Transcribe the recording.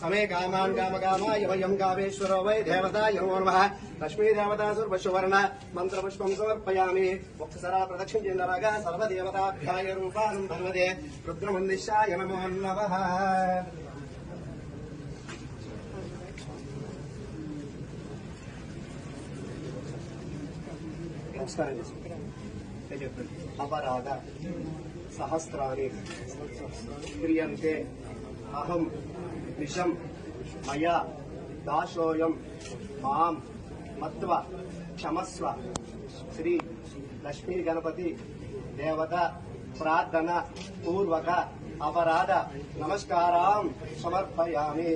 समे कामान् कामकामाय वयं कामेश्वरो वै देवताय नमो नमः लक्ष्मी देवता सुवर्णवर्ण मन्त्रपुष्पं समर्पयामि मुक्तसरा प्रदक्षिणेन्द्रराग सर्वदेवताभ्याय रूपानं धर्मदे रुद्रमन्दिशाय नमो नमः। नमस्कारं अपराध सहस्राणि क्रियन्ते अहं विषम मया दासोऽयं मां मत्वा क्षमस्व। श्री लक्ष्मी गणपति देवता प्रार्थना पूर्वक अपराध नमस्कारां समर्पयामि।